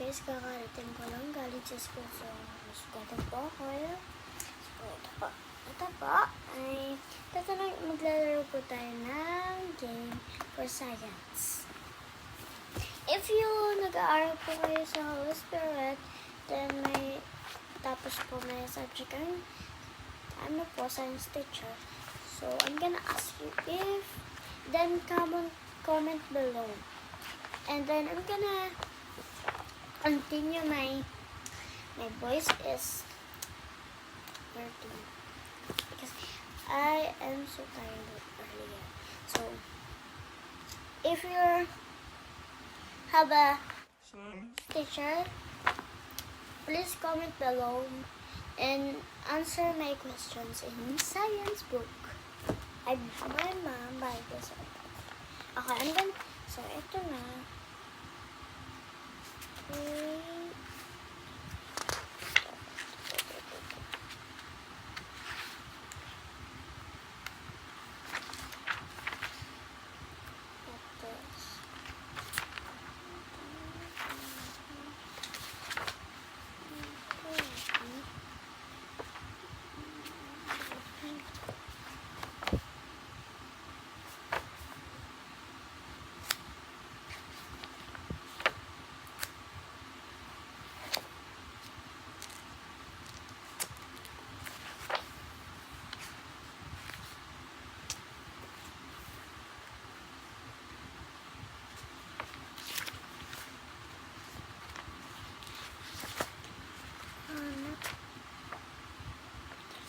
guys, kakarating ko lang galing sa school. So, masugatan po ako. So, ito po ay maglalaro po tayo ng game for science. If you nag-aaral po kayo sa Holy Spirit, then tapos po may subject ang ano po, science teacher. So, I'm gonna ask you if, then comment below. And then I'm gonna continue my voice is hurting because I am so tired earlier. So if you have a teacher, please comment below and answer my questions in science book. My mom by this. Okay, I'm gonna, so ito na.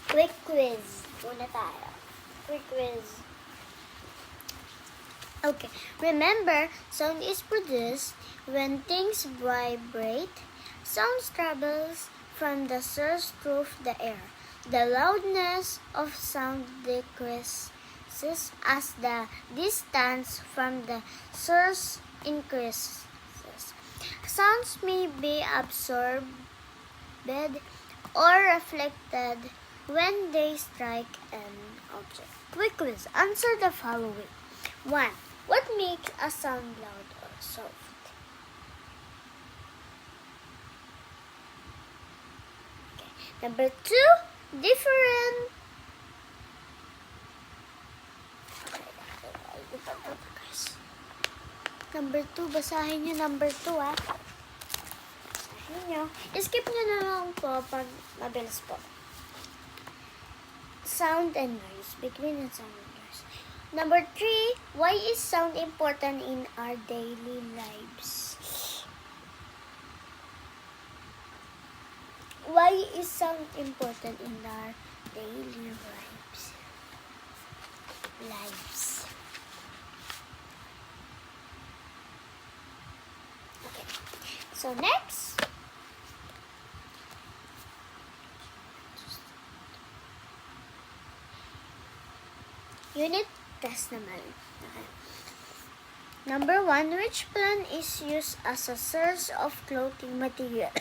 Quick quiz. Una tayo. Quick quiz. Okay. Remember, sound is produced when things vibrate. Sound travels from the source through the air. The loudness of sound decreases as the distance from the source increases. Sounds may be absorbed or reflected when they strike an object. Quick quiz. Answer the following. 1. What makes a sound loud or soft? Okay. Number 2. Different. Number 2. Basahin nyo number 2 ha. Basahin nyo. Skip nyo na lang po pag mabilis po. Sound and noise. Between the sound and noise. Number 3, why is sound important in our daily lives? Why is sound important in our daily lives? Okay. So next. Unit test naman. Okay. Number 1, which plant is used as a source of clothing material?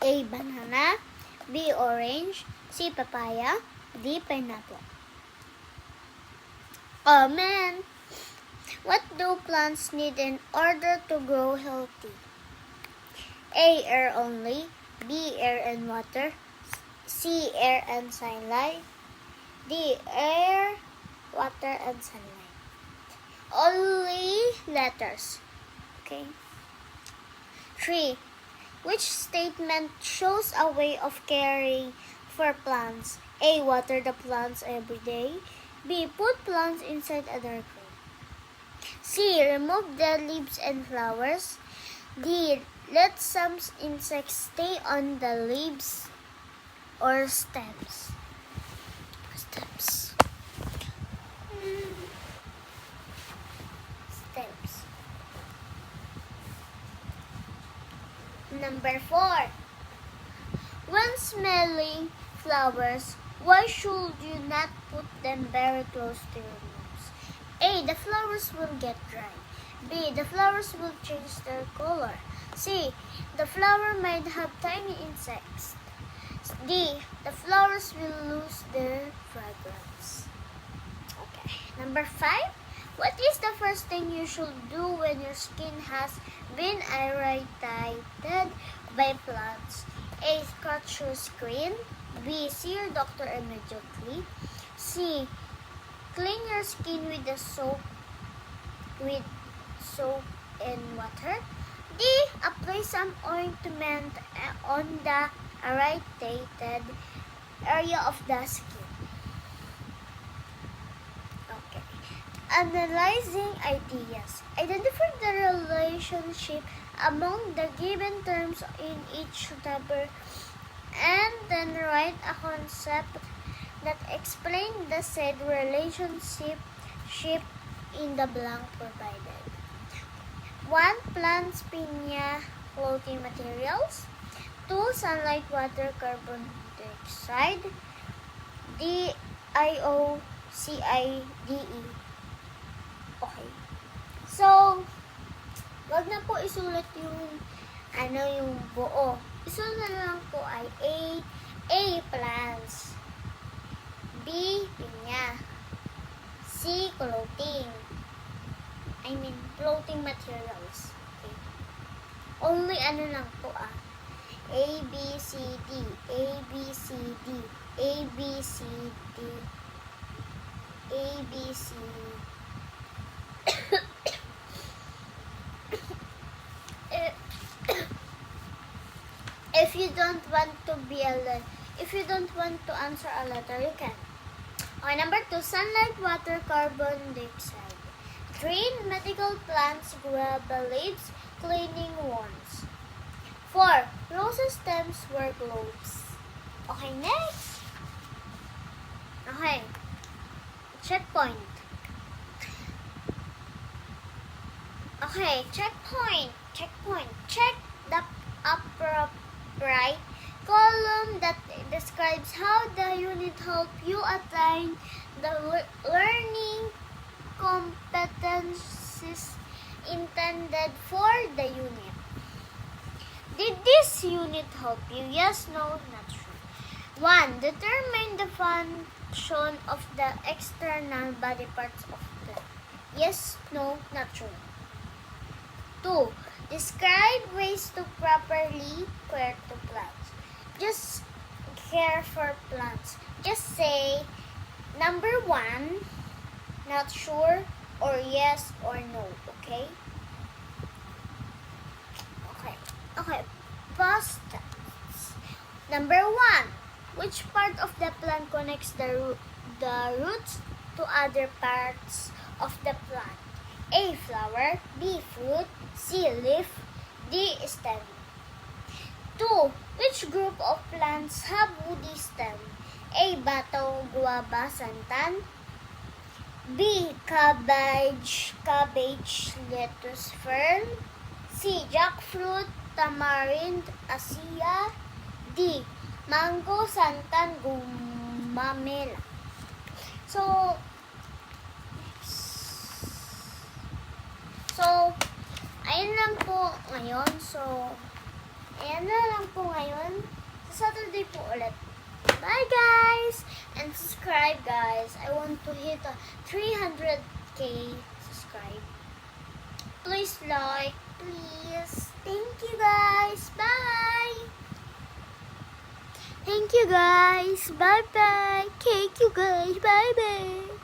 A. Banana. B. Orange. C. Papaya. D. Pineapple. Oh man! What do plants need in order to grow healthy? A. Air only. B. Air and water. C. Air and sunlight. D. Air, water, and sunlight. Only letters. Okay. 3. Which statement shows a way of caring for plants? A. Water the plants every day. B. Put plants inside a dark room. C. Remove dead leaves and flowers. D. Let some insects stay on the leaves or stems. Stems. Number 4. When smelling flowers, why should you not put them very close to your nose? A. The flowers will get dry. B. The flowers will change their color. C. The flower might have tiny insects. D. The flowers will lose their fragrance. Okay. Number 5. What is the first thing you should do when your skin has been irritated by plants? A. Scratch your screen. B. See your doctor immediately. C. Clean your skin with soap and water. D. Apply some ointment on the irritated area of the skin. Okay. Analyzing ideas. Identify the relationship among the given terms in each tableau and then write a concept that explains the said relationship in the blank provided. 1. Plants, piña, clothing materials. 2. Sunlight, water, carbon dioxide. DIOCIDE. Okay. So, wag na po isulat yung yung buo. Isulat na lang po ay A. Plants. B. Pinya. C. Clothing materials. Okay. Only lang po A, B, C, D, A, B, C, D, A, B, C, D, A, B, C. If you don't want to answer a letter, you can. Okay, number 2, sunlight, water, carbon dioxide. 3. Medical plants, grab leaves, cleaning wands. 4. Rose stems were globes. Okay, next. Okay. Checkpoint. Okay, checkpoint. Check the upright column that describes how the unit help you attain the learning competencies intended for the unit. Did this unit help you? Yes, no, not true. 1. Determine the function of the external body parts of plant. Yes, no, not true. 2. Describe ways to properly care to plants. Just care for plants. Just say number 1, not sure, or yes or no, okay? Okay. Past tense. Number 1. Which part of the plant connects the roots to other parts of the plant? A. Flower. B. Fruit. C. Leaf. D. Stem. 2. Which group of plants have woody stem? A. Bato, guava, santan. B. Cabbage, lettuce, fern. C. Jackfruit, tamarind, acacia. D. Mango, santan, gumamela. So, ayun lang po ngayon. Ayan na lang po ngayon. Sa Saturday po ulit. Bye guys! And subscribe guys. I want to hit 300k subscribe. Please like. Please. Thank you guys. Bye! Thank you guys. Bye bye. Thank you guys. Bye bye.